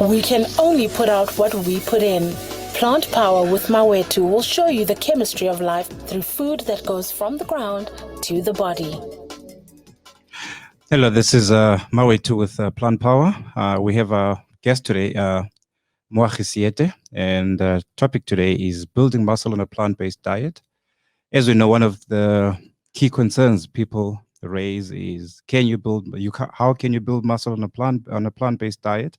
We can only put out what we put in. Plant Power with Mawethu will show you the chemistry of life through food that goes from the ground to the body. Hello, this is Mawethu with Plant Power. We have a guest today, Moagi Seete, and the topic today is building muscle on a plant-based diet. As we know, one of the key concerns people raise is how can you build muscle on a plant-based diet?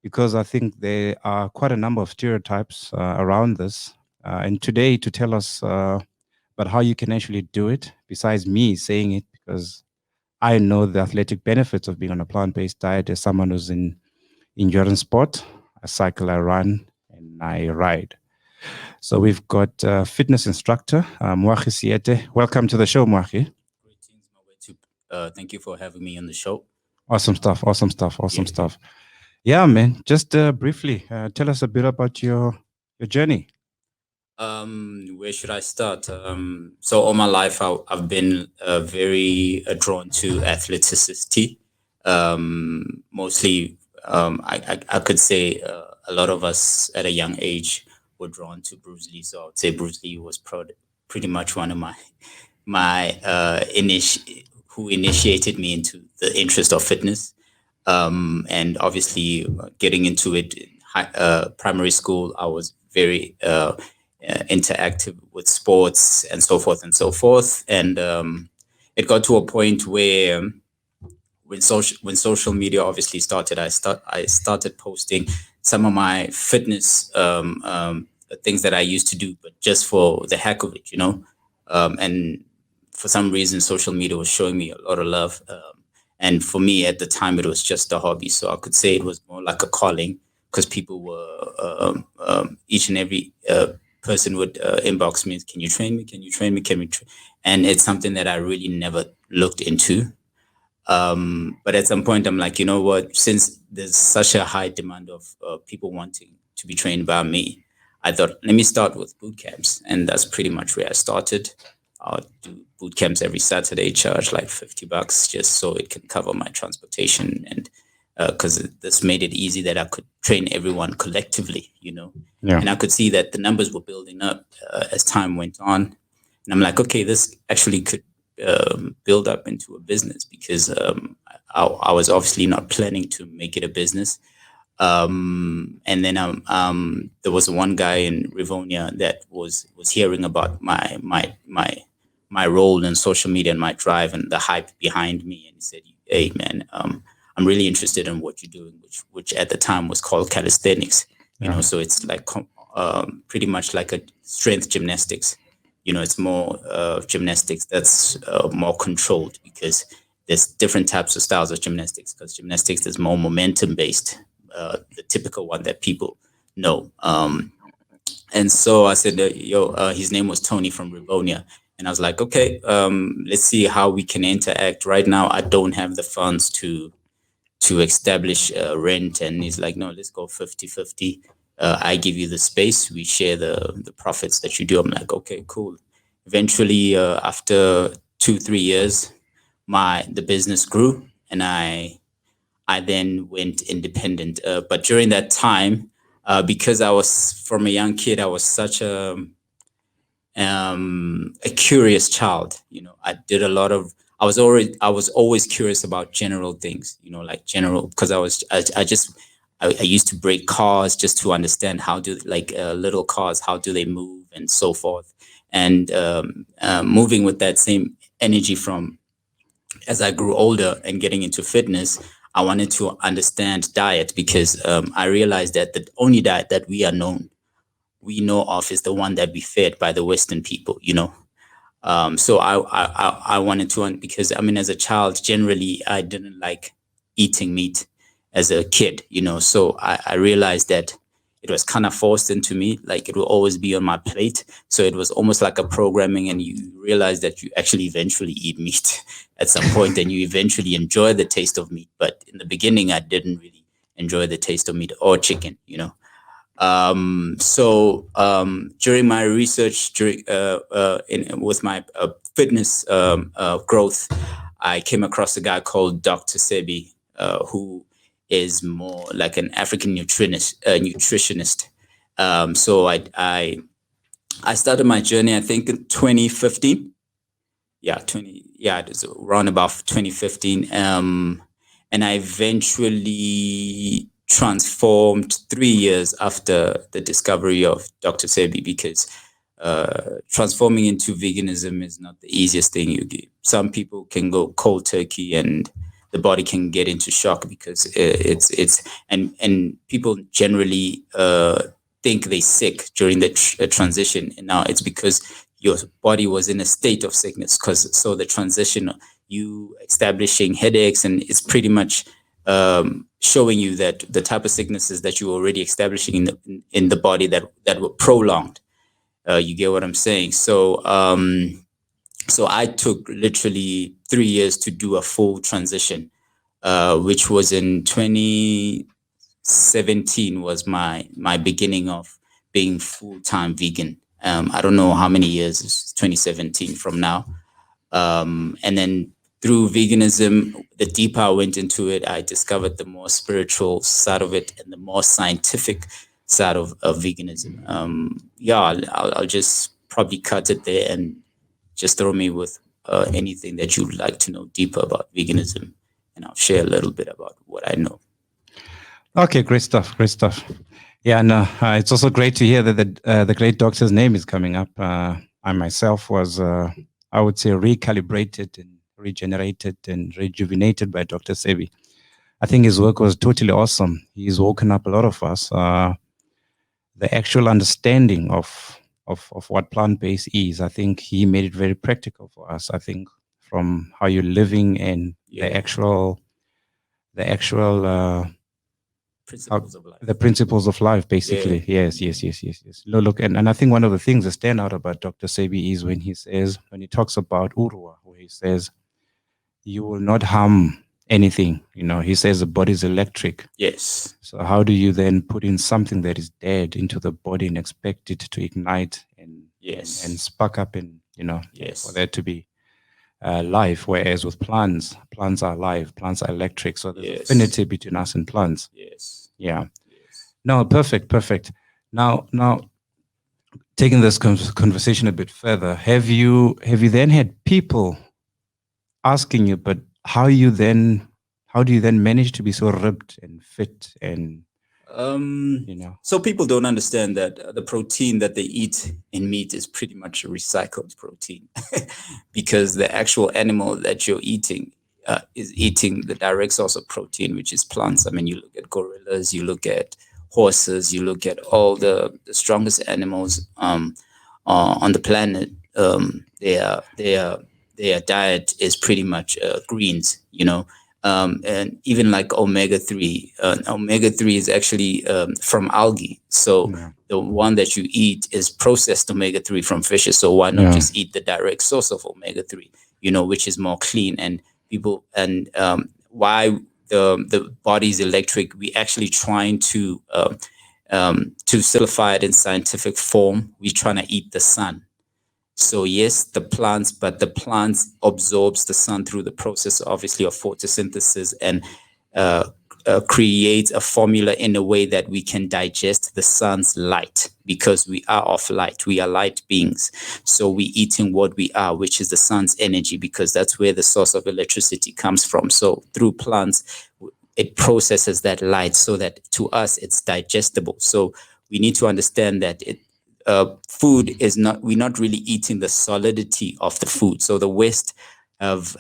Because I think there are quite a number of stereotypes around this. And today, to tell us about how you can actually do it, besides me saying it, because I know the athletic benefits of being on a plant-based diet as someone who's in endurance sport. I cycle, I run, and I ride. So we've got fitness instructor, Moagi Seete. Welcome to the show, Moagi. Greetings, Mawethu. Thank you for having me on the show. Awesome stuff. Yeah, man. Just briefly, tell us a bit about your journey. Where should I start? So all my life, I've been very drawn to athleticity. Mostly, I could say a lot of us at a young age were drawn to Bruce Lee. So I would say Bruce Lee was pretty much one of who initiated me into the interest of fitness. And obviously, getting into it in primary school, I was very interactive with sports and so forth and so forth. And it got to a point where when social media obviously started, I started posting some of my fitness things that I used to do, but just for the heck of it, and for some reason, social media was showing me a lot of love. And for me at the time, it was just a hobby. So I could say it was more like a calling, because people were, each and every person would inbox me, can you train me? Can you train me? And it's something that I really never looked into. But at some point, I'm like, you know what? Since there's such a high demand of people wanting to be trained by me, I thought, let me start with boot camps. And that's pretty much where I started. I'll do boot camps every Saturday, charge like $50 just so it can cover my transportation. And because this made it easy that I could train everyone collectively, Yeah. And I could see that the numbers were building up as time went on. And I'm like, okay, this actually could build up into a business, because I was obviously not planning to make it a business. And then there was one guy in Rivonia that was hearing about my role in social media and my drive and the hype behind me, and he said, "Hey, man, I'm really interested in what you're doing," which at the time was called calisthenics. So it's like pretty much like a strength gymnastics. It's more gymnastics that's more controlled, because there's different types of styles of gymnastics. Because gymnastics is more momentum based, the typical one that people know. And so I said, his name was Tony from Rivonia. And I was like, okay, let's see how we can interact. Right now, I don't have the funds to establish rent. And he's like, no, let's go 50-50. I give you the space. We share the profits that you do. I'm like, okay, cool. Eventually, after 2-3 years, the business grew, and I then went independent. But during that time, because I was, from a young kid, I was such a curious child. I was always curious about general things, because I used to break cars just to understand how do little cars, how do they move and so forth. And moving with that same energy from as I grew older and getting into fitness, I wanted to understand diet, because I realized that the only diet that we know of is the one that we fed by the Western people, So I wanted to, because as a child, generally, I didn't like eating meat as a kid, So I realized that it was kind of forced into me, like it will always be on my plate. So it was almost like a programming, and you realize that you actually eventually eat meat at some point, and you eventually enjoy the taste of meat. But in the beginning, I didn't really enjoy the taste of meat or chicken, So during my research, with my fitness growth, I came across a guy called Dr. Sebi, who is more like an African nutritionist. So I started my journey, I think, in 2015. It was around about 2015. And I eventually transformed 3 years after the discovery of Dr. Sebi, because transforming into veganism is not the easiest thing you do. Some people can go cold turkey and the body can get into shock, because and people generally think they're sick during the transition. And now it's because your body was in a state of sickness, so the transition, you establishing headaches, and it's pretty much showing you that the type of sicknesses that you were already establishing in the body that were prolonged. You get what I'm saying? So so I took literally 3 years to do a full transition, which was in 2017 was my beginning of being full-time vegan. I don't know how many years, it's 2017 from now. And then through veganism, the deeper I went into it, I discovered the more spiritual side of it and the more scientific side of veganism. I'll just probably cut it there and just throw me with anything that you'd like to know deeper about veganism, and I'll share a little bit about what I know. Okay, great stuff. Yeah, no, it's also great to hear that the great doctor's name is coming up. I myself was, I would say, recalibrated and regenerated and rejuvenated by Dr. Sebi. I think his work was totally awesome. He's woken up a lot of us. The actual understanding of what plant-based is, I think he made it very practical for us. I think from how you're living and the actual Principles of life. The principles of life, basically. Yeah. Yes. Look, and I think one of the things that stand out about Dr. Sebi is when he talks about Urua, where he says, you will not harm anything. He says the body is electric. Yes. So how do you then put in something that is dead into the body and expect it to ignite and spark up and, for there to be life? Whereas with plants are alive, plants are electric. So there's affinity between us and plants. Yes. Yeah. No, perfect. Now, taking this conversation a bit further, have you then had people asking you, but how do you then manage to be so ripped and fit and So people don't understand that the protein that they eat in meat is pretty much a recycled protein, because the actual animal that you're eating is eating the direct source of protein, which is plants. I mean, you look at gorillas, you look at horses, you look at all the strongest animals on the planet. Their diet is pretty much greens, and even like omega-3. Omega-3 is actually from algae. So the one that you eat is processed omega-3 from fishes. So why not just eat the direct source of omega-3, which is more clean? And people, and why the body is electric, we actually trying to simplify it in scientific form. We're trying to eat the sun. So yes, the plants absorbs the sun through the process, obviously, of photosynthesis, and creates a formula in a way that we can digest the sun's light, because we are of light. We are light beings. So we're eating what we are, which is the sun's energy, because that's where the source of electricity comes from. So through plants, it processes that light so that to us it's digestible. So we need to understand that food is not, we're not really eating the solidity of the food. So the West have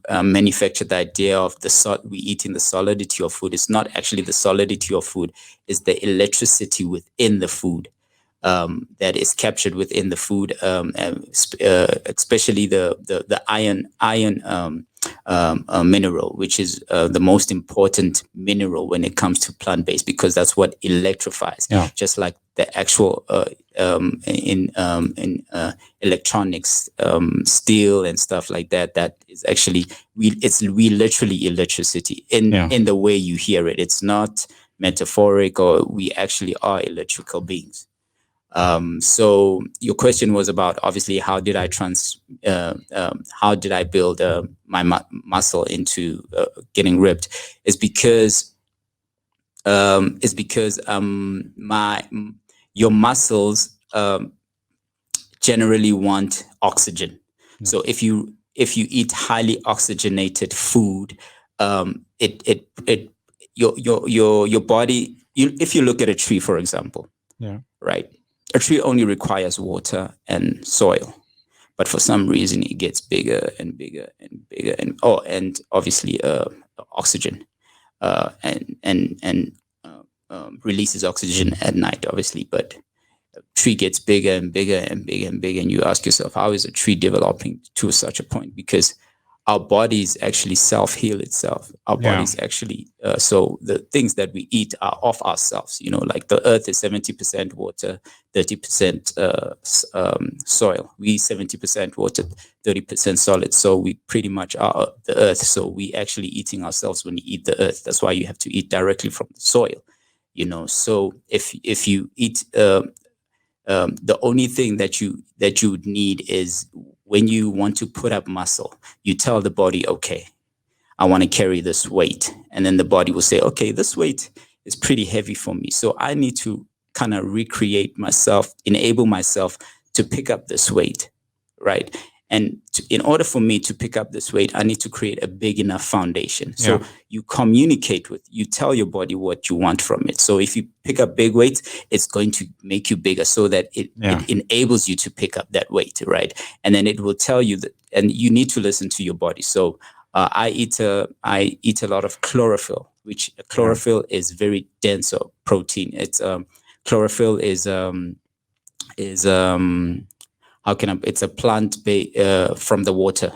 manufactured the idea of we eating the solidity of food. It's not actually the solidity of food, it's the electricity within the food that is captured within the food, especially the iron mineral, which is the most important mineral when it comes to plant-based, because that's what electrifies. Just like the actual in electronics, steel and stuff like that. That is actually we literally electricity in the way you hear it. It's not metaphoric, or we actually are electrical beings. So your question was about obviously how did I build my muscle into getting ripped? It's because your muscles generally want oxygen. So if you eat highly oxygenated food, your body, if you look at a tree, for example, right, a tree only requires water and soil, but for some reason it gets bigger and bigger and bigger, and obviously oxygen, and releases oxygen at night, obviously, but tree gets bigger and bigger and bigger and bigger, and you ask yourself, how is a tree developing to such a point? Because our bodies actually self-heal itself. Our bodies actually, so the things that we eat are of ourselves, like the earth is 70% water, 30% soil. We 70% water, 30% solid. So we pretty much are the earth. So we actually eating ourselves when you eat the earth. That's why you have to eat directly from the soil, So if you eat, the only thing that you would need is when you want to put up muscle, you tell the body, okay, I want to carry this weight. And then the body will say, okay, this weight is pretty heavy for me. So I need to kind of recreate myself, enable myself to pick up this weight, right? And in order for me to pick up this weight, I need to create a big enough foundation. So you communicate you tell your body what you want from it. So if you pick up big weights, it's going to make you bigger so that it enables you to pick up that weight, right? And then it will tell you that, and you need to listen to your body. So I eat a lot of chlorophyll, which chlorophyll is very dense of protein. It's chlorophyll is it's a plant from the water.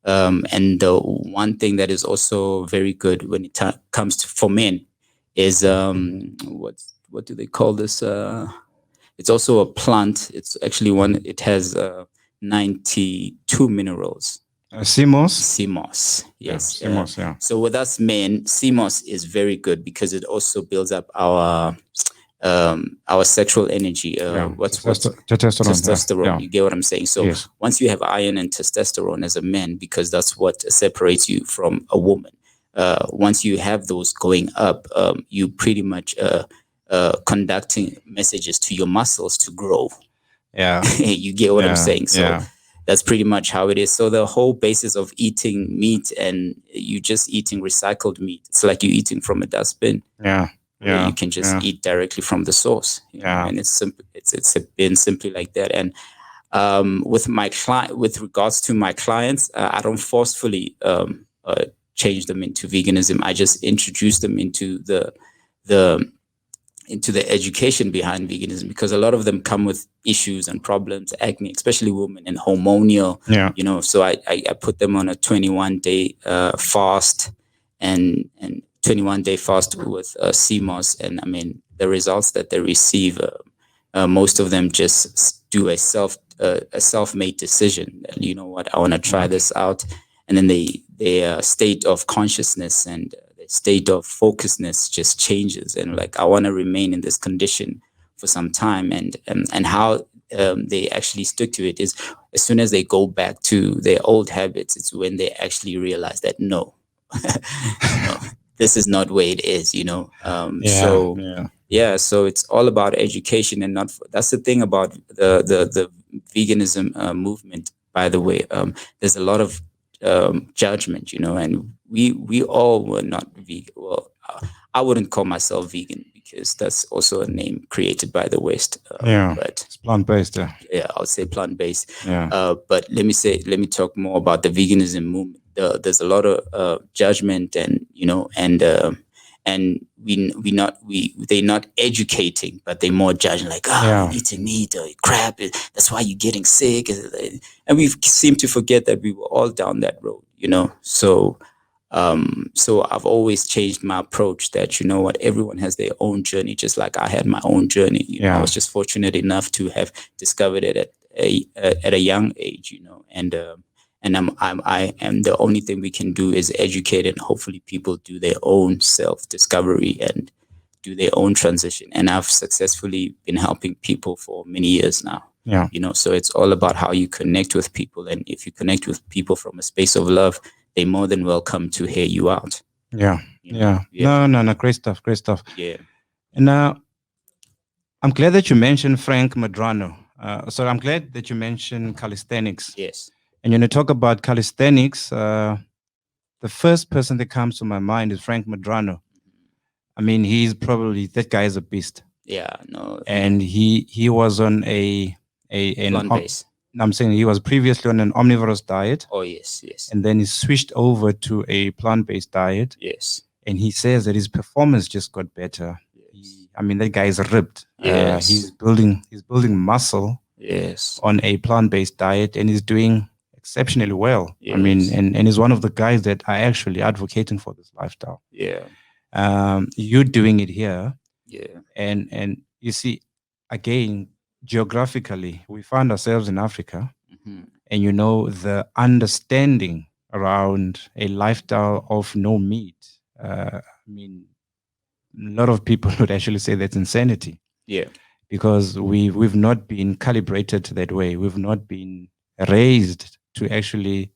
And the one thing that is also very good when it comes to for men is what do they call this? It's also a plant. It's actually it has 92 minerals. CMOS? CMOS, yes. CMOS, yeah. So with us men, CMOS is very good because it also builds up our sexual energy. What's testosterone? Yeah. You get what I'm saying? So once you have iron and testosterone as a man, because that's what separates you from a woman. Once you have those going up, you pretty much conducting messages to your muscles to grow. Yeah. You get what I'm saying? So that's pretty much how it is. So the whole basis of eating meat and you just eating recycled meat, it's like you eating from a dustbin. You can just eat directly from the source. And it's simple. It's been simply like that. And with regards to my clients, I don't forcefully change them into veganism. I just introduce them into the education behind veganism, because a lot of them come with issues and problems, acne, especially women, and hormonal. So I put them on a 21-day fast and 21-day fast with CMOS, and I mean the results that they receive, most of them just do a self-made decision. And you know what, I want to try this out, and then their state of consciousness and state of focusedness just changes, and like, I want to remain in this condition for some time. And how they actually stick to it is as soon as they go back to their old habits, it's when they actually realize that no, this is not where it is, So it's all about education, and that's the thing about the veganism movement, by the way. There's a lot of judgment, and we all were not vegan. Well, I wouldn't call myself vegan because that's also a name created by the West. But it's plant-based. Yeah, I would say plant-based. But let me talk more about the veganism movement. There's a lot of judgment, and they're not educating, but they're more judging, like, you're eating meat or crap, that's why you're getting sick. And we seem to forget that we were all down that road, So I've always changed my approach that, what, everyone has their own journey, just like I had my own journey. I was just fortunate enough to have discovered it at a young age, and I am the only thing we can do is educate, and hopefully people do their own self-discovery and do their own transition. And I've successfully been helping people for many years now. Yeah. So it's all about how you connect with people. And if you connect with people from a space of love, they're more than welcome to hear you out. Yeah. No, great stuff. Yeah. And I'm glad that you mentioned Frank Medrano. So I'm glad that you mentioned calisthenics. Yes. And when you talk about calisthenics, the first person that comes to my mind is Frank Medrano. I mean, that guy is a beast. Yeah, no. And he was on plant-based. I'm saying he was previously on an omnivorous diet. Oh, yes. And then he switched over to a plant-based diet. Yes. And he says that his performance just got better. Yes. That guy is ripped. Yes. He's building muscle. Yes. On a plant-based diet, and he's doing exceptionally well. Yes. And he's one of the guys that are actually advocating for this lifestyle. Yeah. You're doing it here. Yeah. And you see, again, geographically, we find ourselves in Africa, and the understanding around a lifestyle of no meat. A lot of people would actually say that's insanity. Yeah. Because we've not been calibrated that way. We've not been raised to actually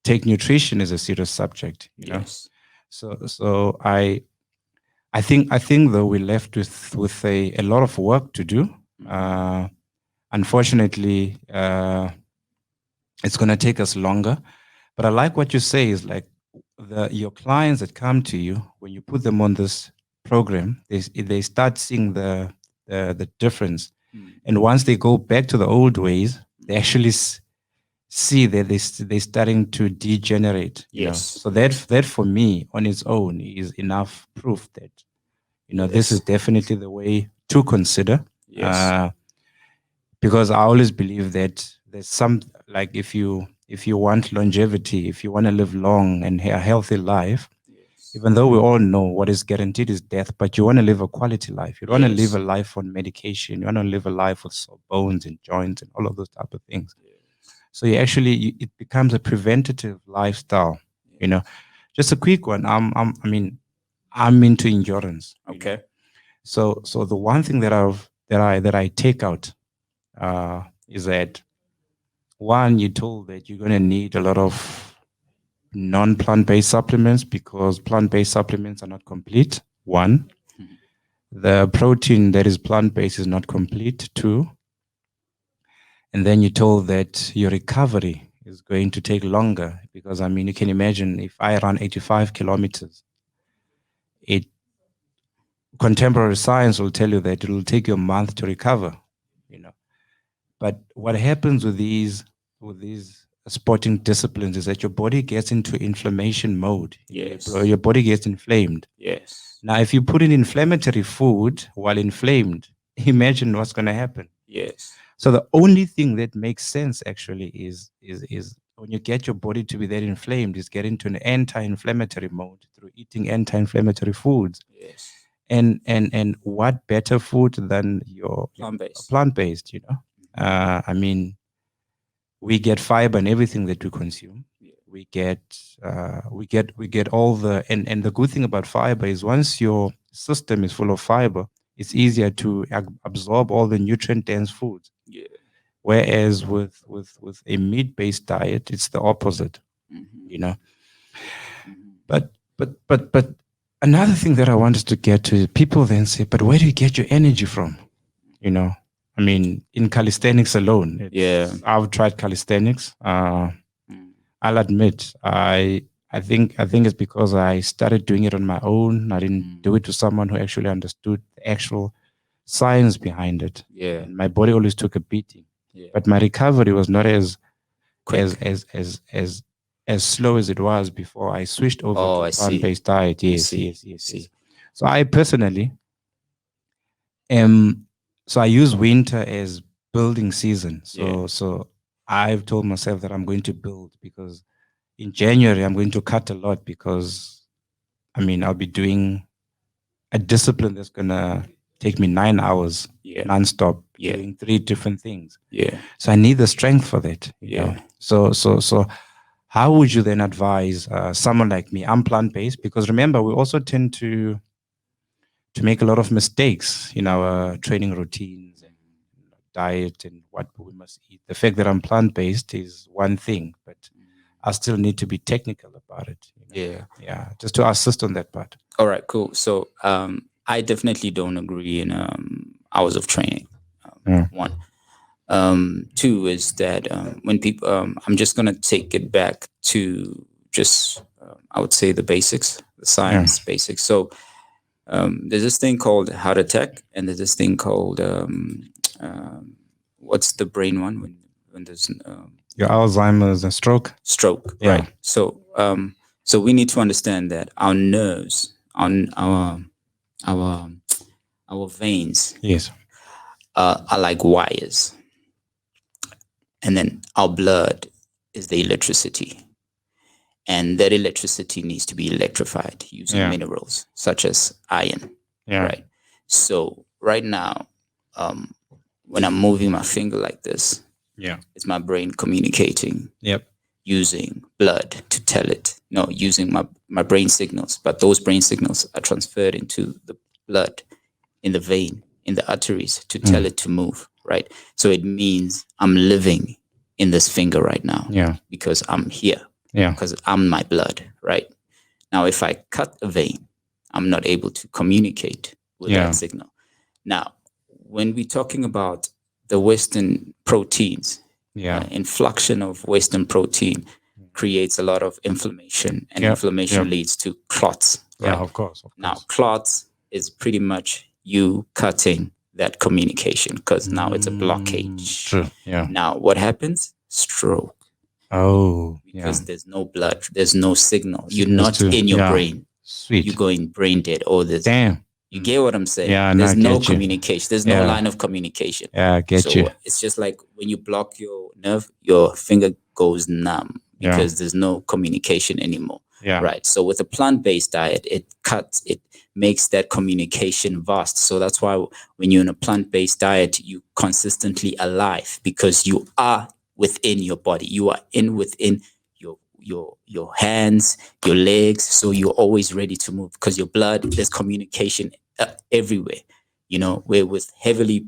take nutrition as a serious subject. Yes. So I think though we're left with a lot of work to do. Unfortunately, it's going to take us longer. But I like what you say is like your clients that come to you, when you put them on this program, they start seeing the difference. And once they go back to the old ways, they actually see that they're starting to degenerate. Yes. So that for me on its own is enough proof that this is definitely the way to consider. Yes. Because I always believe that there's some, like, if you want longevity, if you want to live long and a healthy life, even though we all know what is guaranteed is death, but you want to live a quality life. You don't want to live a life on medication. You want to live a life with sore bones and joints and all of those type of things. So it becomes a preventative lifestyle. Just a quick one. I'm into endurance. Okay. So the one thing that I take out is that, one, you're told that you're going to need a lot of non-plant-based supplements because plant-based supplements are not complete. One, the protein that is plant-based is not complete. Two, and then you're told that your recovery is going to take longer because you can imagine if I run 85 kilometers, contemporary science will tell you that it will take you a month to recover. But what happens with these sporting disciplines is that your body gets into inflammation mode. Yes. Your body gets inflamed. Yes. Now, if you put in inflammatory food while inflamed, imagine what's going to happen. Yes. So the only thing that makes sense actually is when you get your body to be that inflamed, is get into an anti-inflammatory mode through eating anti-inflammatory foods. Yes. And what better food than your plant-based, we get fiber in everything that we consume. We get all the, and the good thing about fiber is once your system is full of fiber, it's easier to absorb all the nutrient-dense foods. Yeah. Whereas with a meat-based diet, it's the opposite. But another thing that I wanted to get to, people then say, but where do you get your energy from? In calisthenics alone. I've tried calisthenics. I'll admit, I think it's because I started doing it on my own. I didn't do it to someone who actually understood the actual science behind it. Yeah. And my body always took a beating. Yeah. But my recovery was not as Quick. as slow as it was before I switched over to a plant-based diet. Yes. So I personally so I use winter as building season. So I've told myself that I'm going to build because in January I'm going to cut a lot because I'll be doing a discipline that's gonna take me 9 hours nonstop, doing 3 different things. Yeah. So I need the strength for that. You know? So how would you then advise someone like me? I'm plant-based because remember, we also tend to to make a lot of mistakes in our training routines and diet and what we must eat. The fact that I'm plant-based is one thing, but I still need to be technical about it. Yeah, just to assist on that part. All right, cool. So I definitely don't agree in hours of training. One. Two is that when people, I'm just going to take it back to just, I would say the basics, the science basics. So there's this thing called heart attack, and there's this thing called, what's the brain one when there's your Alzheimer's and stroke. Stroke, right? So so we need to understand that our nerves, on our veins, yes, are like wires, and then our blood is the electricity, and that electricity needs to be electrified using minerals such as iron. Right. So right now, when I'm moving my finger like this, it's my brain communicating. Using blood to tell it, using my brain signals, but those brain signals are transferred into the blood, in the vein, in the arteries to tell it to move, right? So it means I'm living in this finger right now because I'm here, because I'm my blood, right? Now, if I cut a vein, I'm not able to communicate with that signal. Now, when we're talking about the Western proteins, influx of Western protein creates a lot of inflammation, and inflammation leads to clots. Right? Of course. Now, clots is pretty much you cutting that communication, because now it's a blockage. True. Now, what happens? Stroke. Because there's no blood, there's no signal. You're not in your brain. Sweet. You're going brain dead. All this. Damn. You get what I'm saying? Yeah, there's no communication. There's no line of communication. Yeah, I get you. It's just like when you block your nerve, your finger goes numb because there's no communication anymore. Right. So with a plant-based diet, it makes that communication vast. So that's why when you're in a plant-based diet, you consistently alive, because you are within your body. You are within your hands, your legs. So you're always ready to move, because your blood, there's communication everywhere. Where with heavily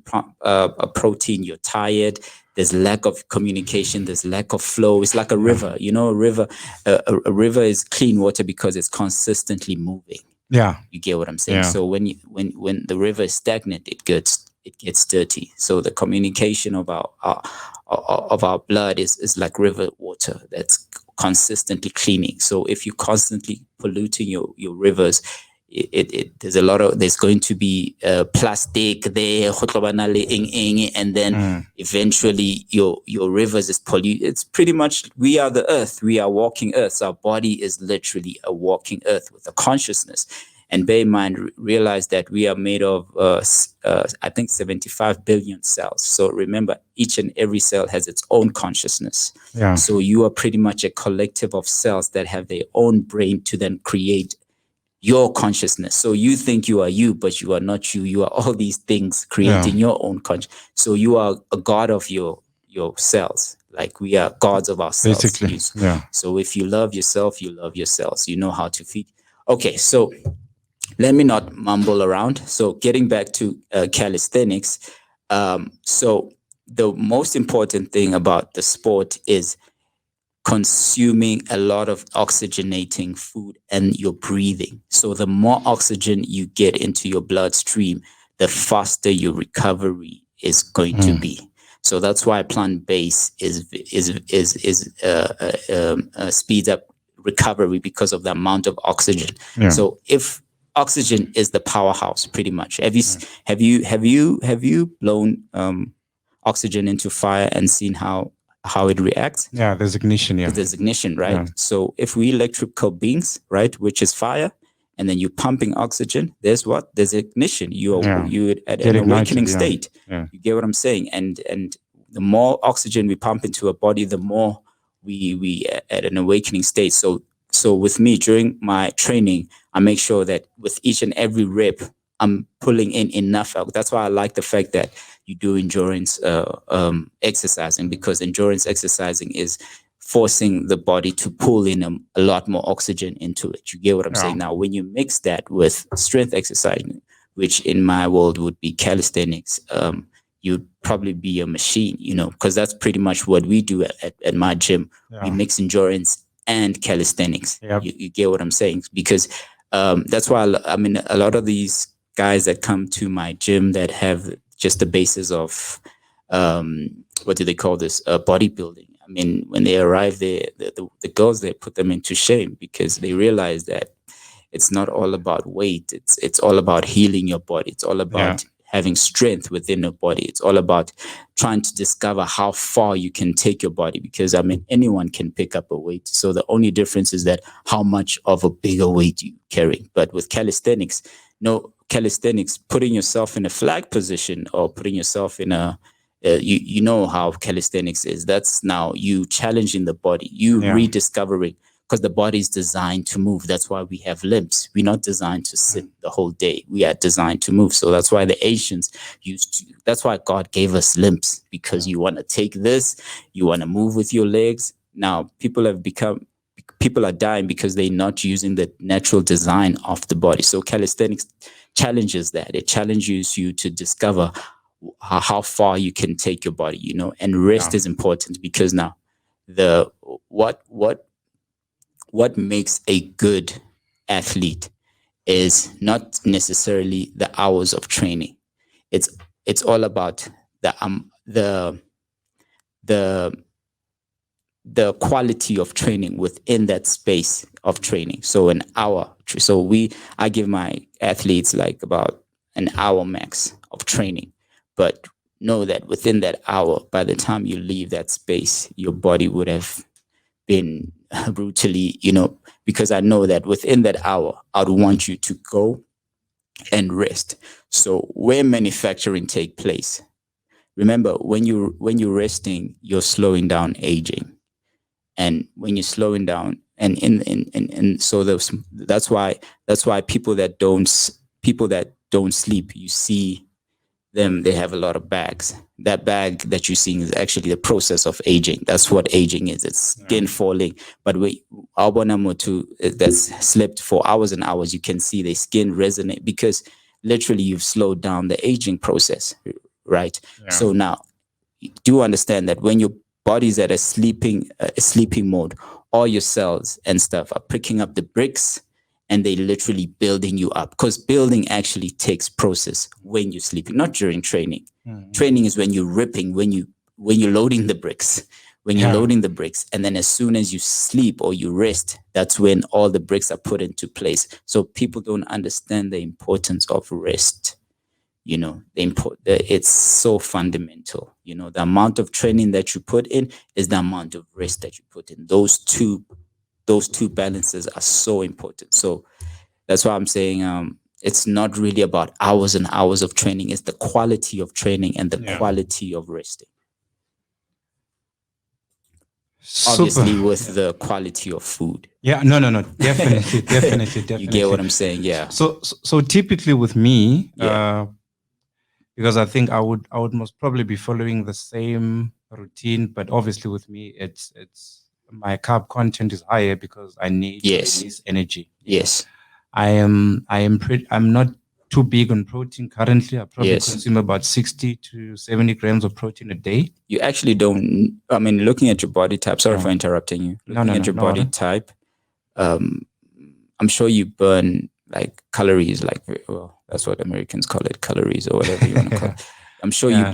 protein, you're tired. There's lack of communication. There's lack of flow. It's like a river. A river is clean water because it's consistently moving. You get what I'm saying? So when the river is stagnant, it gets dirty. So the communication of our blood is like river water that's consistently cleaning. So if you're constantly polluting your rivers, there's going to be plastic there, and then eventually your rivers is polluted. It's pretty much, we are the earth. We are walking earth. So our body is literally a walking earth with a consciousness. And bear in mind, realize that we are made of, I think, 75 billion cells. So remember, each and every cell has its own consciousness. So you are pretty much a collective of cells that have their own brain to then create your consciousness. So you think you are you, but you are not you. You are all these things creating your own consciousness. So you are a god of your cells. Like we are gods of ourselves. Basically, So if you love yourself, you love your cells. You know how to feed. Okay, so let me not mumble around. So getting back to calisthenics. So the most important thing about the sport is consuming a lot of oxygenating food and your breathing. So the more oxygen you get into your bloodstream, the faster your recovery is going to be. So that's why plant-based speeds up recovery because of the amount of oxygen. So if oxygen is the powerhouse, pretty much. Have you blown oxygen into fire and seen how it reacts? There's ignition. There's ignition, right? So if we electrical beings, right, which is fire, and then you're pumping oxygen, there's ignition. You at an awakening state. You get what I'm saying? And the more oxygen we pump into a body, the more we at an awakening state. So with me during my training, I make sure that with each and every rep, I'm pulling in enough. That's why I like the fact that you do endurance exercising, because endurance exercising is forcing the body to pull in a lot more oxygen into it. You get what I'm saying? Now, when you mix that with strength exercising, which in my world would be calisthenics, you'd probably be a machine, because that's pretty much what we do at my gym. We mix endurance and calisthenics. You get what I'm saying? Because that's why, a lot of these guys that come to my gym that have just the basis of, what do they call this? Bodybuilding. When they arrive there, the girls, they put them into shame because they realize that it's not all about weight. It's all about healing your body. It's all about having strength within your body. It's all about trying to discover how far you can take your body, because anyone can pick up a weight. So the only difference is that how much of a bigger weight you carry. But with calisthenics, putting yourself in a flag position or putting yourself in a you know how calisthenics is. That's now you challenging the body, you rediscovering, because the body is designed to move. That's why we have limbs. We're not designed to sit the whole day. We are designed to move. So that's why the Asians that's why God gave us limbs, because you want to take this, you want to move with your legs. Now people are dying because they're not using the natural design of the body. So calisthenics challenges that. It challenges you to discover how far you can take your body, and rest is important, because now what makes a good athlete is not necessarily the hours of training. It's all about the quality of training within that space of training. So an hour. So I give my athletes like about an hour max of training, but know that within that hour, by the time you leave that space, your body would have been brutally, because I know that within that hour, I'd want you to go and rest. So where manufacturing take place, remember when you're resting, you're slowing down aging. And when you're slowing down, and so that's why people that don't sleep, you see them, they have a lot of bags. That bag that you're seeing is actually the process of aging. That's what aging is. It's skin falling. But our Mawethu that's slept for hours and hours, you can see the skin resonate, because literally you've slowed down the aging process, right? So now do understand that when your body's at a sleeping mode, all your cells and stuff are picking up the bricks, and they literally building you up, because building actually takes process when you're sleeping, not during training. Training is when you're ripping, when you're loading the bricks, loading the bricks. And then as soon as you sleep or you rest, that's when all the bricks are put into place. So people don't understand the importance of rest. It's so fundamental. The amount of training that you put in is the amount of rest that you put in. Those two balances are so important. So that's why I'm saying it's not really about hours and hours of training. It's the quality of training and the quality of resting. Obviously, with the quality of food. No. Definitely. You get what I'm saying? Yeah. So typically with me, because I think I would most probably be following the same routine, but obviously with me, it's my carb content is higher because I need to release energy. Yes. I'm not too big on protein currently. I probably consume about 60 to 70 grams of protein a day. You actually don't. Looking at your body type. Sorry for interrupting you. Looking at your body type, I'm sure you burn like calories. That's what Americans call it, calories or whatever you want to call it. I'm sure you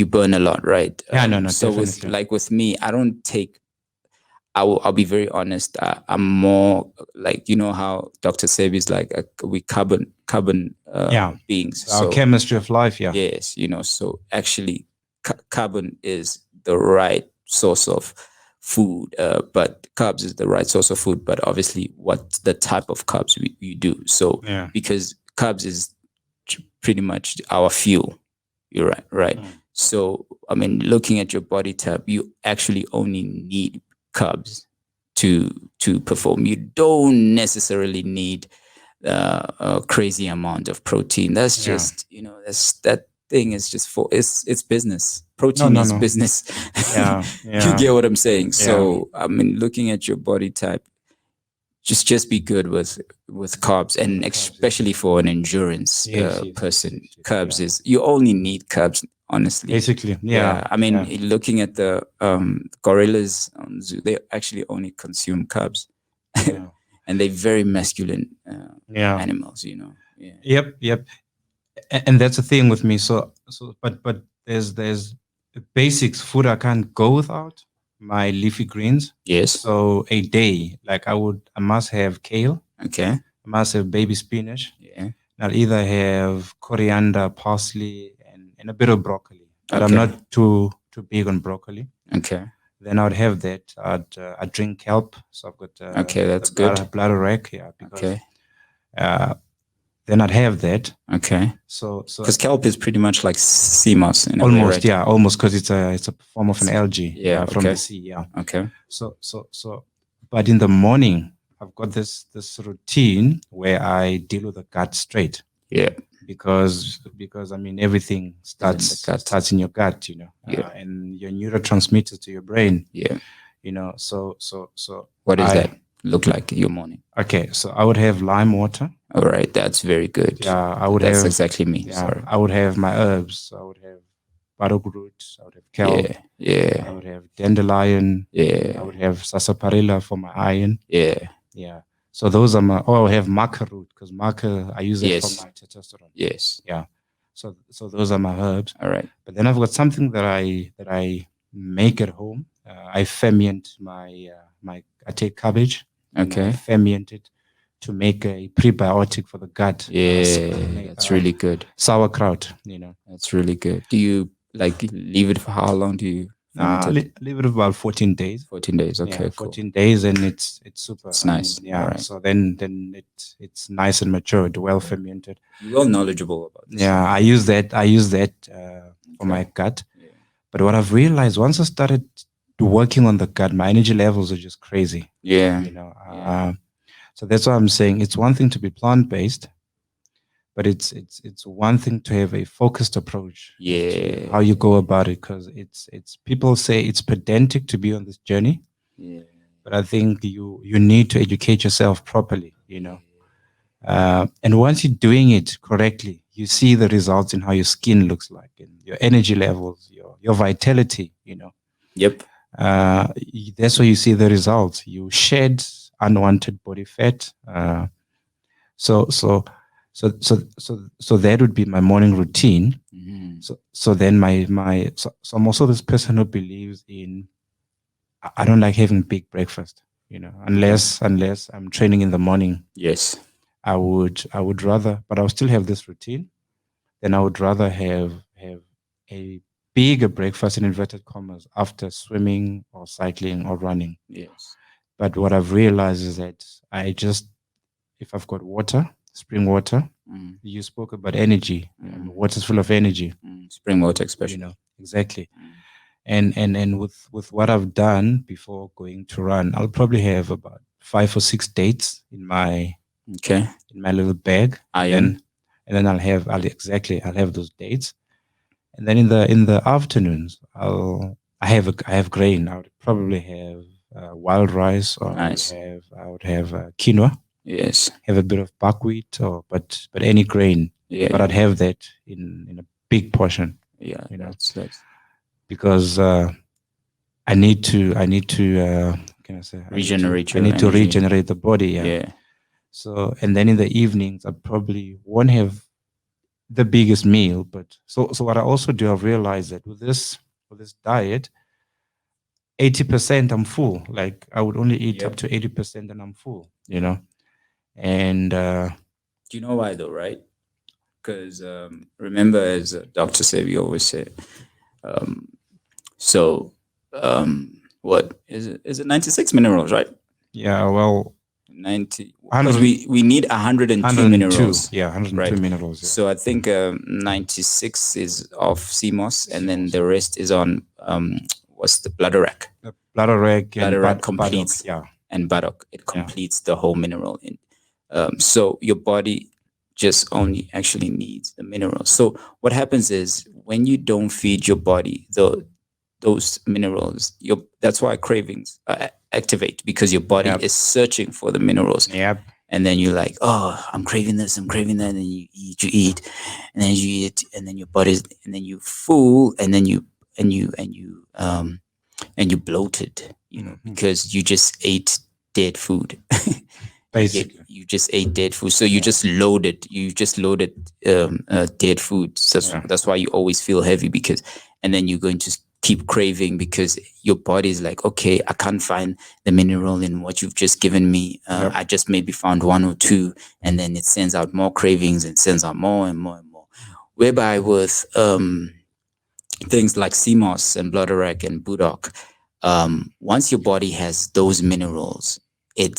burn a lot, right? So with me, I don't take. I'll be very honest. I'm more like, how Dr. Sebi is like we carbon beings. Our chemistry of life. Yes. So actually carbon is the right source of food, but carbs is the right source of food, but obviously what the type of carbs we do. So because carbs is pretty much our fuel. You're right. So, looking at your body type, you actually only need carbs to perform. You don't necessarily need a crazy amount of protein. That's just that thing is just it's business. Protein is business. You get what I'm saying? So looking at your body type, just be good with carbs, and especially for an endurance person. Carbs is, you only need carbs, honestly. Basically, yeah. I mean, looking at the gorillas on zoo, they actually only consume carbs, and they're very masculine animals, you know. Yep. And that's the thing with me. So but there's basics food I can't go without. My leafy greens. Yes. So a day, like I must have kale. Okay. I must have baby spinach. Yeah. I'll either have coriander, parsley, and a bit of broccoli. But I'm Okay. not too big on broccoli. Okay. Then I'd have that. I'd drink kelp. So I've got okay, that's good. Bladder wreck, yeah. Because, okay. Then I'd have that. Okay. So because kelp is pretty much like sea moss in almost, a way, right? yeah, almost, because it's a form of an algae, from okay. the sea, yeah. Okay. So, but in the morning, I've got this routine where I deal with the gut straight. Yeah. Because I mean, everything starts in your gut, you know. Yeah. And your neurotransmitters to your brain. Yeah. You know. So. What does that look like in your morning? Okay, so I would have lime water. All right, that's very good. Yeah, I would that's have. That's exactly me. Yeah, sorry. I would have my herbs. I would have buttock root. I would have kelp. Yeah. I would have dandelion. Yeah. I would have sarsaparilla for my iron. Yeah. Yeah. So those are my. Oh, I have maca root, because maca I use it for my testosterone. Yes. Yeah. So those are my herbs. All right. But then I've got something that I make at home. I ferment my I take cabbage. Okay. I ferment it to make a prebiotic for the gut. Yeah, that's really good. Sauerkraut, you know. That's really good. Do you like leave it for how long? Do you leave it about 14 days. 14 days. Okay, yeah, cool. 14 days, and it's super. It's nice. Yeah. Right. So then it's nice and matured, well fermented. You're knowledgeable about this. Yeah, I use that for my gut. Yeah. But what I've realized, once I started working on the gut, my energy levels are just crazy. Yeah. You know. So that's why I'm saying it's one thing to be plant-based, but it's one thing to have a focused approach. Yeah. How you go about it, because it's people say it's pedantic to be on this journey. Yeah. But I think you need to educate yourself properly, you know. And once you're doing it correctly, you see the results in how your skin looks like, and your energy levels, your vitality, you know. Yep. That's where you see the results. You shed unwanted body fat. So that would be my morning routine. Mm-hmm. So then so I'm also this person who believes in, I don't like having big breakfast, you know, unless I'm training in the morning. Yes. I would rather, but I'll still have this routine. Then I would rather have a bigger breakfast, in inverted commas, after swimming or cycling or running. Yes. But what I've realized is that if I've got water, spring water, you spoke about energy, water's full of energy. Spring water, especially. You know, exactly. And with what I've done before going to run, I'll probably have about 5 or 6 dates in my little bag. Iron. And then I'll have those dates. And then in the afternoons, I have grain. I would probably have wild rice, or nice. I would have quinoa. Yes. Have a bit of buckwheat, but any grain. Yeah. But I'd have that in a big portion. Yeah. You know, that's because I need to can I say regenerate. I need to regenerate the body. Yeah. Yeah. So, and then in the evenings, I probably won't have the biggest meal, but so what I also do, I've realized that with this diet, 80% I'm full. Like I would only eat up to 80% and I'm full, you know. And do you know why though, right? Because remember, as Dr. Sevi always said, what is it? Is it 96 minerals, right? Yeah, well, 90. Because we need 102 minerals. Yeah, 102 minerals. Yeah. So I think 96 is of CMOS, and then the rest is on what's the bladder rack? The bladder rack completes, buttock, and buttock. It completes the whole mineral. So your body just only actually needs the minerals. So what happens is when you don't feed your body those minerals, that's why cravings activate, because your body Yep. is searching for the minerals. Yep. And then you're like, oh, I'm craving this, I'm craving that, and then you eat, and then you eat, and then your body's, and then you full, and then you bloated, because you just ate dead food. Basically. You just ate dead food, so you just loaded dead food. So that's why you always feel heavy, because, and then you're going to keep craving, because your body is like, okay, I can't find the mineral in what you've just given me. I just maybe found one or two, and then it sends out more cravings and sends out more and more and more. Whereby with things like sea moss and bladderwrack and burdock, once your body has those minerals, it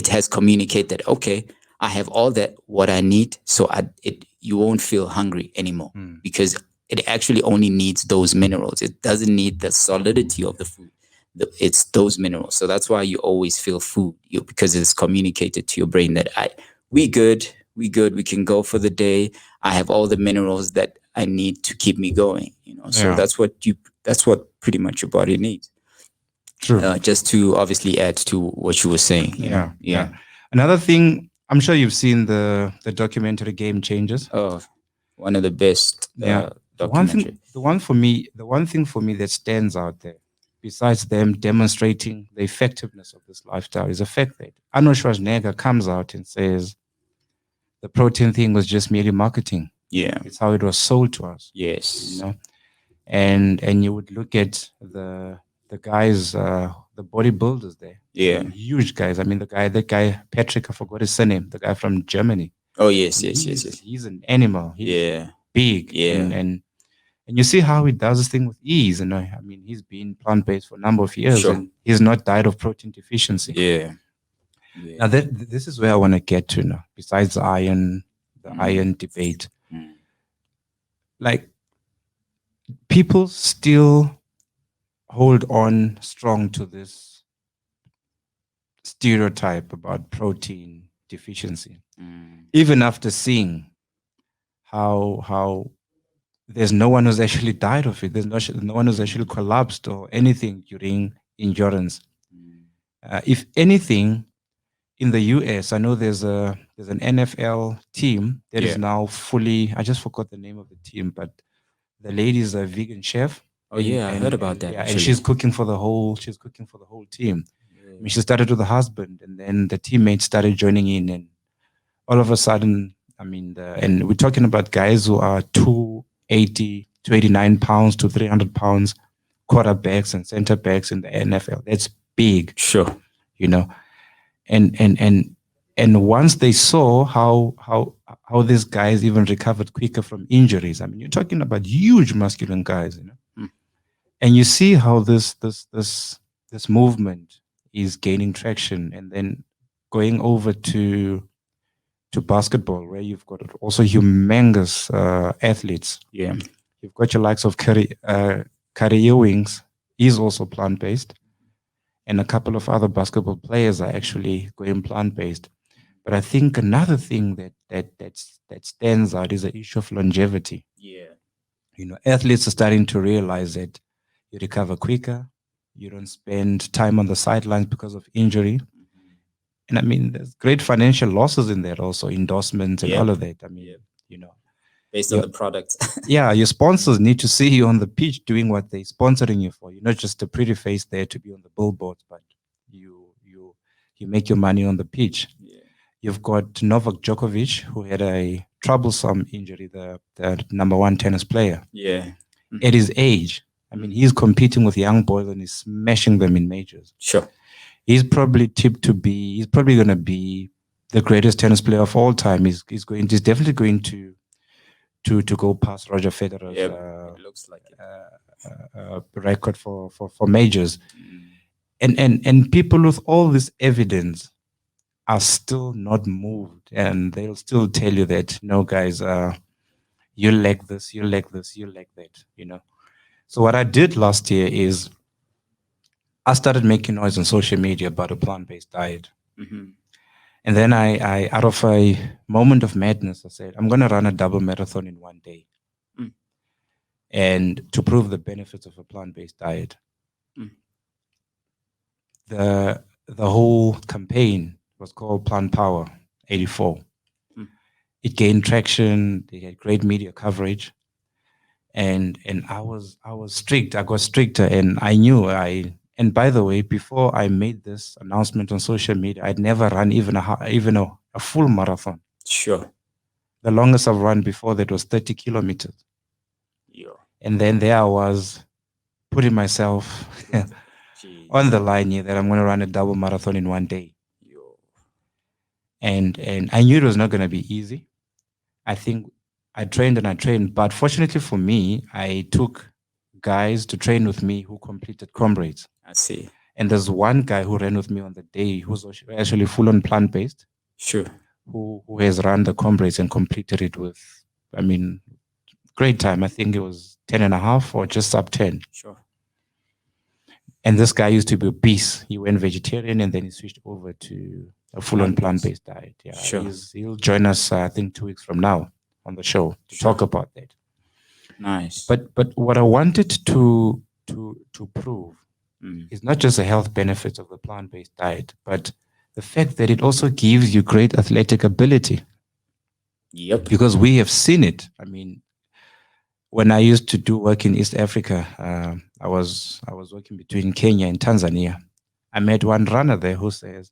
has communicated that, okay, I have all that what I need, so you won't feel hungry anymore, because it actually only needs those minerals. It doesn't need the solidity of the food. It's those minerals. So that's why you always feel food, because it's communicated to your brain that we good, we can go for the day. I have all the minerals that I need to keep me going. So that's what pretty much your body needs. True. Just to obviously add to what you were saying. Yeah. Another thing, I'm sure you've seen the documentary Game Changers. Oh, one of the best. The one thing for me that stands out there, besides them demonstrating the effectiveness of this lifestyle, is the fact that Arnold Schwarzenegger comes out and says the protein thing was just merely marketing. Yeah, it's how it was sold to us. Yes, and you would look at the guys, the bodybuilders there. Yeah, huge guys. I mean, the guy Patrick, I forgot his surname. The guy from Germany. Oh yes. He's an animal. He's big. Yeah. And you see how he does this thing with ease. And I mean, he's been plant-based for a number of years, Sure. and he's not died of protein deficiency. Yeah. Now, this is where I want to get to now, besides the iron debate. Like, people still hold on strong to this stereotype about protein deficiency, even after seeing how there's no one who's actually died of it. There's no one who's actually collapsed or anything during endurance. If anything, in the US, I know there's an NFL team that is now fully, I just forgot the name of the team, but the lady is a vegan chef. Oh yeah, I heard about that. Yeah, and she's cooking for the whole team. Yeah. I mean, she started with the husband, and then the teammates started joining in, and all of a sudden, I mean, and we're talking about guys who are 280, 289 pounds to 300 pounds, quarterbacks and center backs in the NFL. That's big. Sure. And once they saw how these guys even recovered quicker from injuries, I mean, you're talking about huge masculine guys, and you see how this movement is gaining traction, and then going over to basketball, where you've got also humongous athletes. Yeah. You've got your likes of Kyrie Ewings. He's also plant-based. And a couple of other basketball players are actually going plant-based. But I think another thing that stands out is the issue of longevity. Yeah. Athletes are starting to realize that you recover quicker, you don't spend time on the sidelines because of injury. And I mean, there's great financial losses in that also, endorsements and all of that. I mean, based on the product. Yeah, your sponsors need to see you on the pitch doing what they're sponsoring you for. You're not just a pretty face there to be on the billboards, but you make your money on the pitch. Yeah. You've got Novak Djokovic, who had a troublesome injury, the number one tennis player. Yeah. At his age, I mean, he's competing with young boys and he's smashing them in majors. Sure. He's probably going to be the greatest tennis player of all time. He's definitely going to go past Roger Federer's it looks like record for majors. And people with all this evidence are still not moved, and they'll still tell you that, no, guys, you lack this, you lack this, you lack that, So what I did last year is I started making noise on social media about a plant-based diet. And then I, out of a moment of madness, I said, I'm going to run a double marathon in one day. and to prove the benefits of a plant-based diet. Mm. The whole campaign was called Plant Power 84. Mm. It gained traction. They had great media coverage, and I was strict. I got stricter, and I knew I. And by the way, before I made this announcement on social media, I'd never run even a full marathon. Sure. The longest I've run before that was 30 kilometers. Yeah. And then there I was putting myself on the line here that I'm going to run a double marathon in one day. And I knew it was not going to be easy. I think I trained, but fortunately for me, I took guys to train with me who completed comrades. I see. And there's one guy who ran with me on the day who's actually full on plant-based. Sure. Who has run the comrades and completed it with, I mean, great time. I think it was 10 and a half or just sub 10. Sure. And this guy used to be obese. He went vegetarian and then he switched over to a full-on plant-based diet. Yeah, sure. He'll join us, I think, 2 weeks from now on the show to talk about that. Nice. But what I wanted to prove is not just the health benefits of the plant-based diet, but the fact that it also gives you great athletic ability. Yep. Because we have seen it. I mean, when I used to do work in East Africa, I was working between Kenya and Tanzania. I met one runner there who says,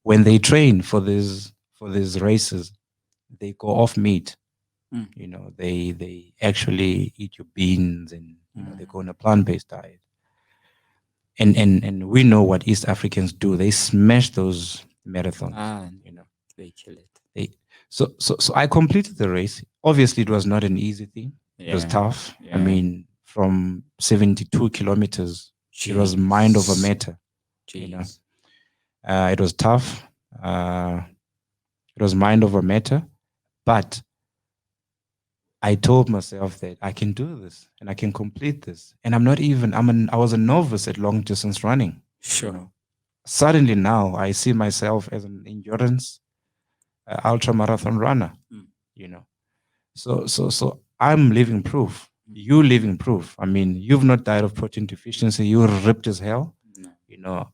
when they train for these races, they go off meat. You know, they actually eat your beans and you know, they go on a plant-based diet. And we know what East Africans do. They smash those marathons. You know, they kill it. So I completed the race. Obviously, it was not an easy thing. Yeah. It was tough. Yeah. I mean, from 72 kilometers, it was mind over matter. You know, it was tough. It was mind over matter, but I told myself that I can do this and I can complete this. And I was a novice at long distance running. Sure. You know? Suddenly now I see myself as an endurance ultra marathon runner, you know. So I'm living proof. You living proof. I mean, you've not died of protein deficiency. You're ripped as hell. No. You know,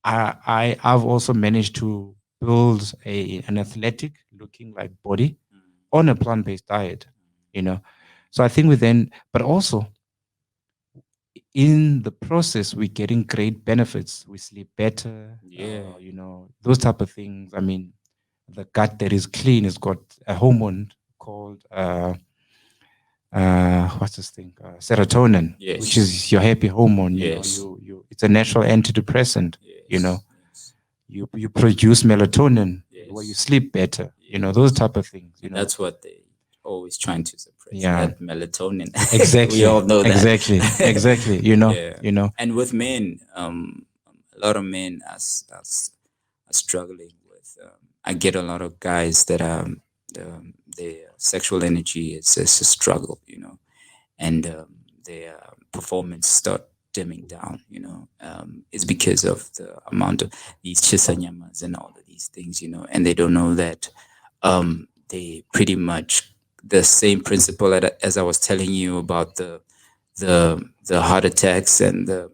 I've also managed to build an athletic looking like body on a plant-based diet. You know, so I think but also in the process, we're getting great benefits. We sleep better. Yeah. You know, those type of things. I mean, the gut that is clean has got a hormone called what's this thing? Serotonin, yes. which is your happy hormone. Yes. You know, it's a natural antidepressant. Yes. You know, you produce melatonin yes. where you sleep better. You know, those type of things. You know, that's what they always trying to suppress. Yeah, that melatonin. Exactly. We all know that. Exactly. You know, yeah. You know. And with men, a lot of men are struggling with. I get a lot of guys that their sexual energy is a struggle, you know, and their performance start dimming down, you know. It's because of the amount of these chisanyamas and all of these things, you know, and they don't know that they pretty much the same principle as I was telling you about the heart attacks and the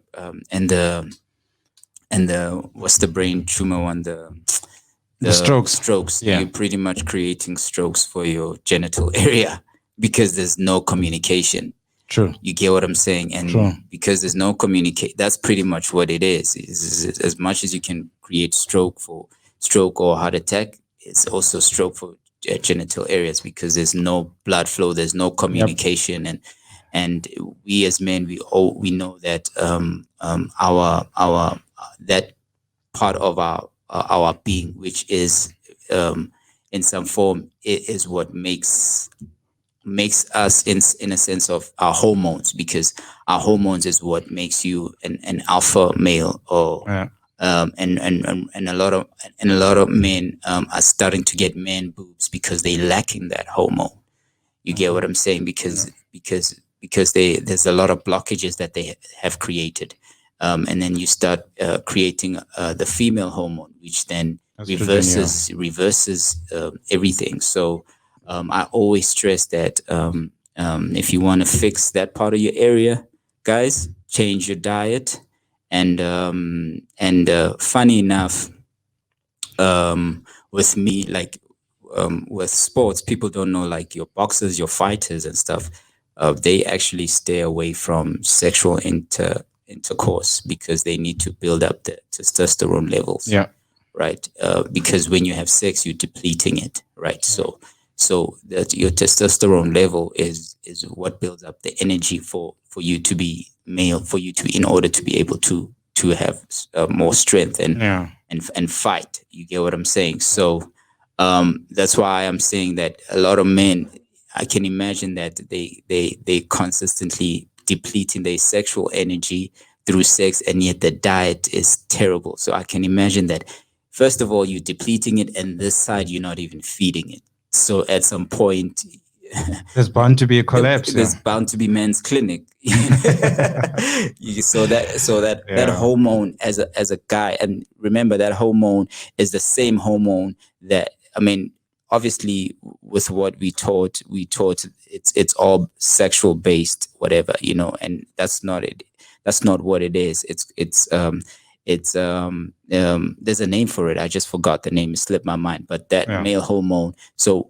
what's the brain tumor one, the strokes. Yeah. You're pretty much creating strokes for your genital area because there's no communication. True. You get what I'm saying? And True. because there's no communicate, that's pretty much what it is. As much as you can create stroke or heart attack, it's also stroke for genital areas because there's no blood flow, there's no communication. Yep. And we as men, we know that our that part of our being, which is in some form, it is what makes us in a sense of our hormones, because our hormones is what makes you an alpha male, or and a lot of men are starting to get man boobs because they lacking that hormone. You get what I'm saying? Because there's a lot of blockages that they have created. And then you start creating the female hormone, which then reverses everything. So I always stress that If you want to fix that part of your area, guys, change your diet. And funny enough, with me, like with sports, people don't know, like your boxers, your fighters and stuff, they actually stay away from sexual intercourse because they need to build up the testosterone levels. Yeah. Right. Because when you have sex, you're depleting it. Right. So that your testosterone level is what builds up the energy for you to be male, for you to, in order to be able to have more strength and fight. You get what I'm saying? So that's why I'm saying that a lot of men, I can imagine that they consistently depleting their sexual energy through sex, and yet the diet is terrible. So I can imagine that, first of all, you're depleting it, and this side you're not even feeding it. So at some point, there's bound to be a collapse. There's bound to be men's clinic. So that hormone as a guy, and remember that hormone is the same hormone that, I mean, obviously with what we taught it's all sexual based, whatever, and that's not it. That's not what it is. There's a name for it. I just forgot the name. It slipped my mind. But that male hormone. So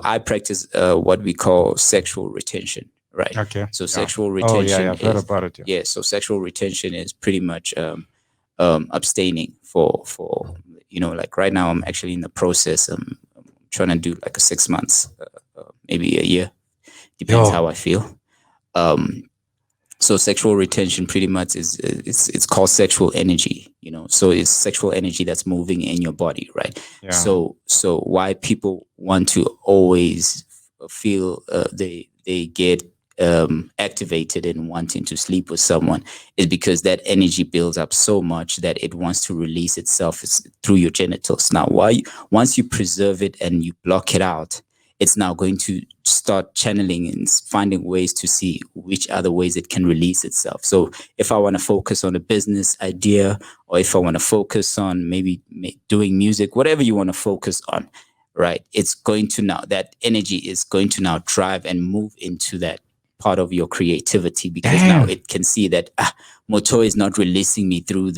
I practice what we call sexual retention, right? Okay. So sexual retention. Oh yeah, I've heard about it. Yeah. So sexual retention is pretty much abstaining for like right now I'm actually in the process. I'm trying to do like a 6 months, maybe a year, depends how I feel. So sexual retention pretty much is it's called sexual energy, so it's sexual energy that's moving in your body, right? Yeah. So why people want to always feel they get activated in wanting to sleep with someone is because that energy builds up so much that it wants to release itself through your genitals. Now, once you preserve it and you block it out, it's now going to start channeling and finding ways to see which other ways it can release itself. So if I want to focus on a business idea, or if I want to focus on maybe doing music, whatever you want to focus on, right? It's going to now, that energy is going to now drive and move into that part of your creativity, because now it can see that Moto is not releasing me through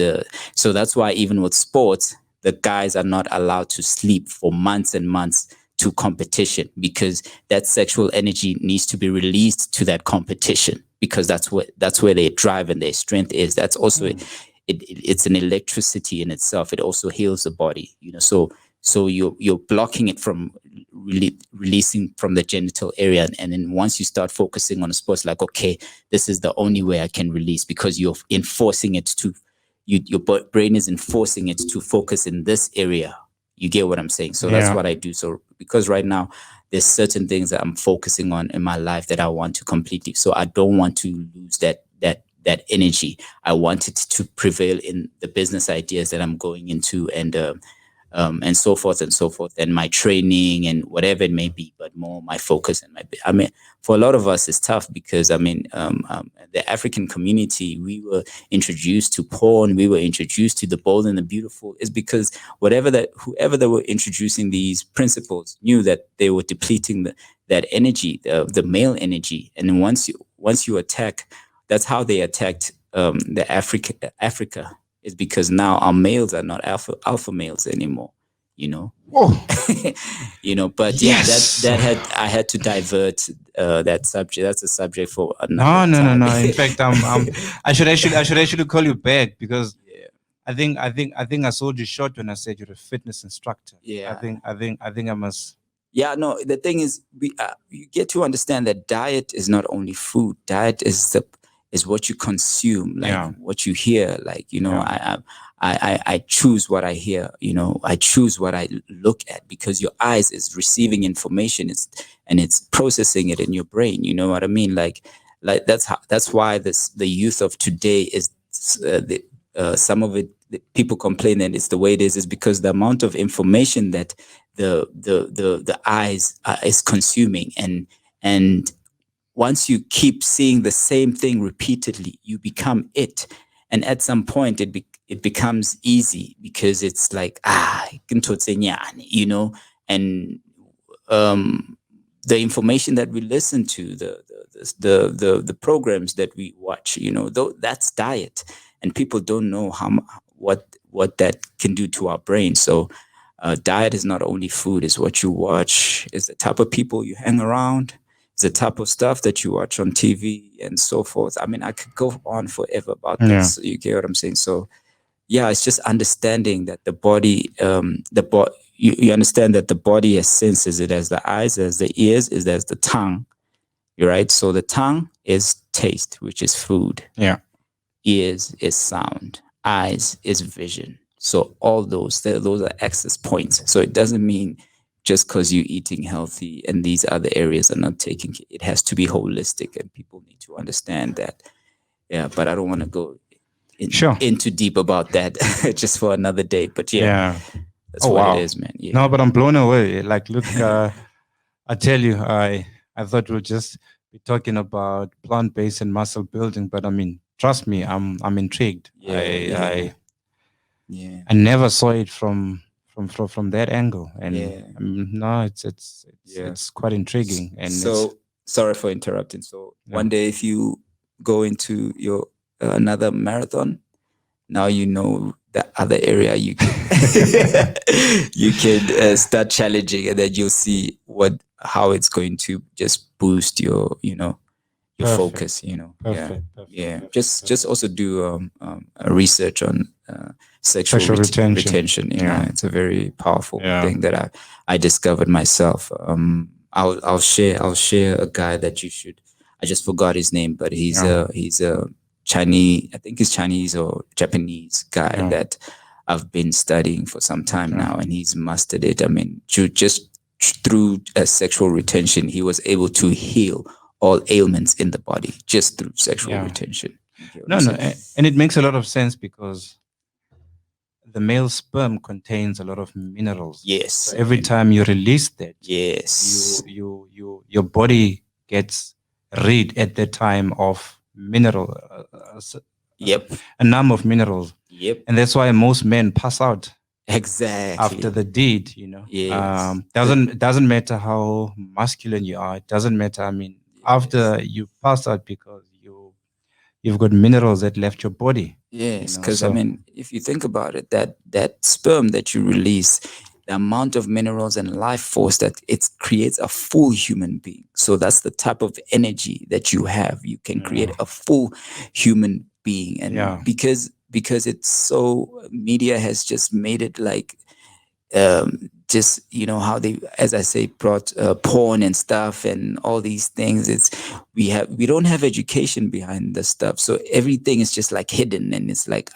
so that's why even with sports, the guys are not allowed to sleep for months and months to competition, because that sexual energy needs to be released to that competition, because that's where their drive and their strength is. That's also it's an electricity in itself. It also heals the body, so you're blocking it from releasing from the genital area, and then once you start focusing on a sports, like, okay, this is the only way I can release, because you're enforcing it to your brain is enforcing it to focus in this area. You get what I'm saying? So that's what I do. So because right now there's certain things that I'm focusing on in my life that I want to completely. So I don't want to lose that energy. I want it to prevail in the business ideas that I'm going into, and so forth and so forth, and my training and whatever it may be, but more my focus and for a lot of us it's tough, because the African community, we were introduced to porn, we were introduced to the bold and the beautiful, is because whoever they were introducing these principles knew that they were depleting that energy, the male energy. And then once you attack, that's how they attacked the Africa, is because now our males are not alpha males anymore, but I had to divert that subject. That's a subject for another time. No. In fact, I should actually call you back, because I think I sold you short when I said you're a fitness instructor. Yeah. I think I must. Yeah, no, the thing is, you get to understand that diet is not only food. Diet is what you consume, like what you hear, like, I choose what I hear, I choose what I look at, because your eyes is receiving information, and it's processing it in your brain. You know what I mean? Like that's why the youth of today is some of it, people complain that it's the way it is because the amount of information that the eyes is consuming, and once you keep seeing the same thing repeatedly, you become it. And at some point, it becomes easy, because it's like, and the information that we listen to, the the programs that we watch, though that's diet, and people don't know what that can do to our brain. So diet is not only food, it's what you watch, it's the type of people you hang around, it's the type of stuff that you watch on TV and so forth. I mean, I could go on forever about this. You get what I'm saying? So yeah, it's just understanding that the body, you understand that the body has senses. It has the eyes, it has the ears, it has the tongue. You're right. So the tongue is taste, which is food. Yeah. Ears is sound. Eyes is vision. So all those are access points. So it doesn't mean just because you're eating healthy and these other areas are not taking it has to be holistic, and people need to understand that. Yeah, but I don't want to go into deep about that just for another day. But yeah. That's what it is, man. Yeah. No, but I'm blown away. Like, look, I tell you, I thought we'll just be talking about plant-based and muscle building, but I mean, trust me, I'm intrigued. I never saw it from that angle, and no, it's quite intriguing. And so sorry for interrupting. So one day, if you go into your another marathon, now you know the other area you can you can start challenging, and then you'll see how it's going to just boost your focus. Perfect. Just also do research on sexual retention. It's a very powerful thing that I discovered myself. I'll share a guy that you should. I just forgot his name, but he's a Chinese, I think he's Chinese or Japanese guy that I've been studying for some time now, and he's mastered it. I mean, just through sexual retention, he was able to heal all ailments in the body just through sexual retention. And it makes a lot of sense because the male sperm contains a lot of minerals. Yes. So every time you release that, your body gets rid at the time of mineral, a number of minerals. And that's why most men pass out after the deed. Doesn't matter how masculine you are. It doesn't matter. I mean, after you pass out, because you've got minerals that left your body. Yes, because I mean, if you think about it, that sperm that you release, the amount of minerals and life force that it creates a full human being. So that's the type of energy that you have. You can create a full human being. And because it's so, media has just made it like, just, how they, as I say, brought porn and stuff and all these things. We don't have education behind the stuff. So everything is just like hidden, and it's like,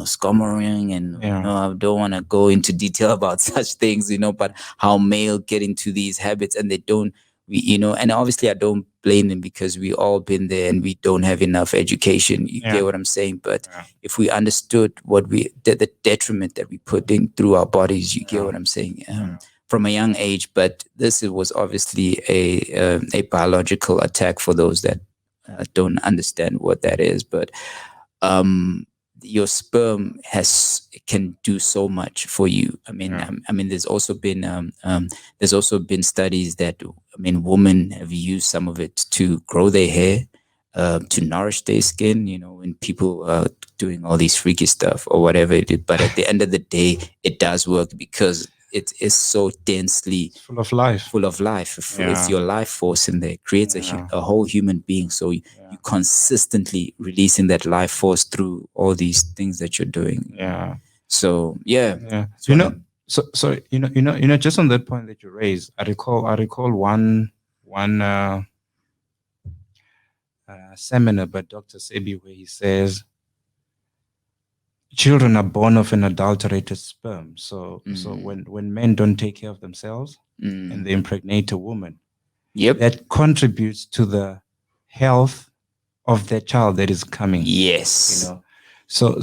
scommering, and I don't want to go into detail about such things, but how male get into these habits, and they don't, and obviously I don't blame them, because we all been there and we don't have enough education. You get what I'm saying? But if we understood the detriment that we put in through our bodies, you get what I'm saying? From a young age. But this was obviously a biological attack for those that don't understand what that is. But your sperm can do so much for you. I mean, there's also been studies that, women have used some of it to grow their hair, to nourish their skin. When people are doing all these freaky stuff or whatever it is. But at the end of the day, it does work because it is so densely full of life. It's your life force in there. It creates a whole human being. So you consistently releasing that life force through all these things that you're doing. So So just on that point that you raised, I recall one seminar by Dr. Sebi, where he says children are born of an adulterated sperm. So when men don't take care of themselves and they impregnate a woman, that contributes to the health of that child that is coming. Yes. So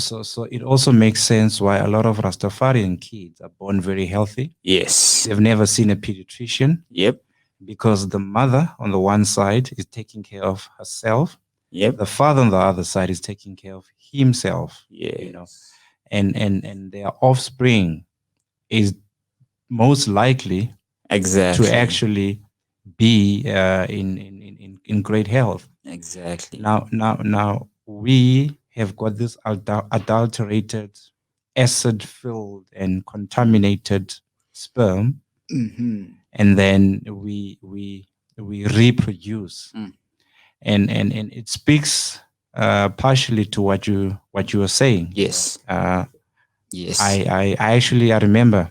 it also makes sense why a lot of Rastafarian kids are born very healthy. Yes. They've never seen a pediatrician. Yep. Because the mother on the one side is taking care of herself. Yep. The father on the other side is taking care of himself. Yes. And their offspring is most likely to actually be in great health. Exactly. Now we have got this adulterated, acid-filled and contaminated sperm, and then we reproduce, and it speaks partially to what you were saying. Yes. Yes. I actually remember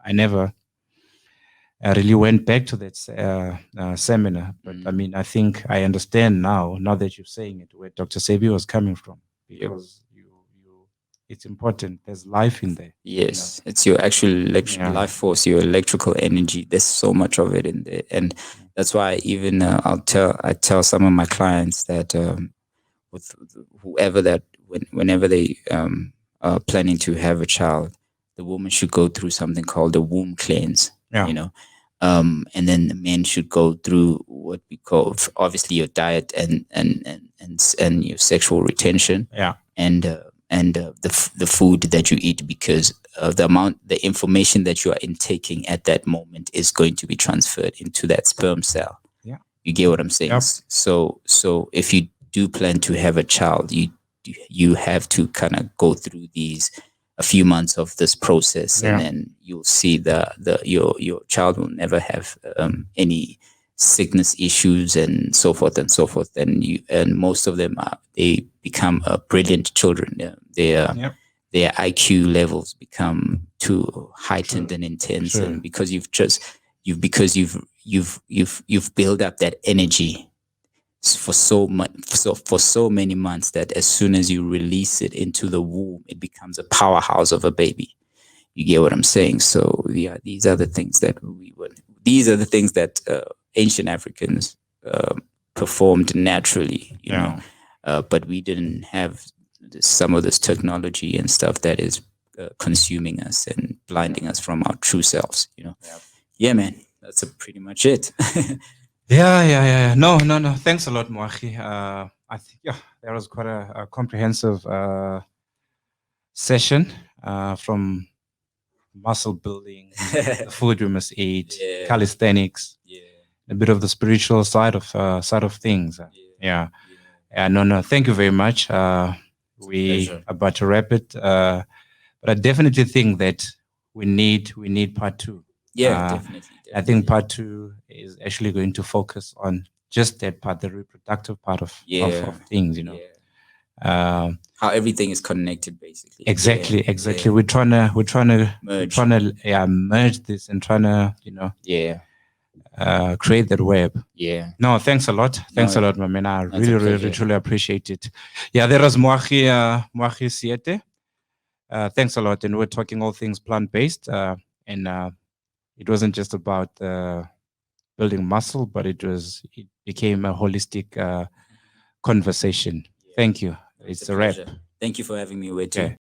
I never really went back to that seminar, but I mean, I think I understand now that you're saying it, where Dr. Sebi was coming from, because it's important. There's life in there. Yes, it's your actual life force, your electrical energy. There's so much of it in there, and that's why even I tell some of my clients that with whoever that whenever they are planning to have a child, the woman should go through something called a womb cleanse. You know, and then the men should go through what we call obviously your diet and your sexual retention. And the food that you eat, because the information that you are intaking at that moment is going to be transferred into that sperm cell. You get what I'm saying? So if you do plan to have a child, you have to kind of go through a few months of this process, and then you'll see your child will never have any sickness issues and so forth and so forth, and most of them they become brilliant children. Their IQ levels become too heightened and intense, and because you've built up that energy for so many months, that as soon as you release it into the womb, it becomes a powerhouse of a baby. You get what I'm saying? So these are the things that ancient Africans performed naturally, you know, but we didn't have some of this technology and stuff that is consuming us and blinding us from our true selves, you know. Yeah, man, that's pretty much it. Yeah. No. Thanks a lot, Moagi. I think that was quite a comprehensive session from muscle building, the food we must eat, calisthenics, a bit of the spiritual side of things. No. Thank you very much. We about to wrap it, but I definitely think that we need part two. Definitely. I think part two is actually going to focus on just that part, the reproductive part of things, you know. How everything is connected, basically. Exactly. We're trying to merge this and trying to, you know, create that web. No, thanks a lot. Thanks a lot, my man. I really truly appreciate it. There was Moagi Seete. Thanks a lot. And we're talking all things plant-based, and it wasn't just about building muscle, but it became a holistic conversation. Thank you. It's a wrap. Thank you for having me, Wewe.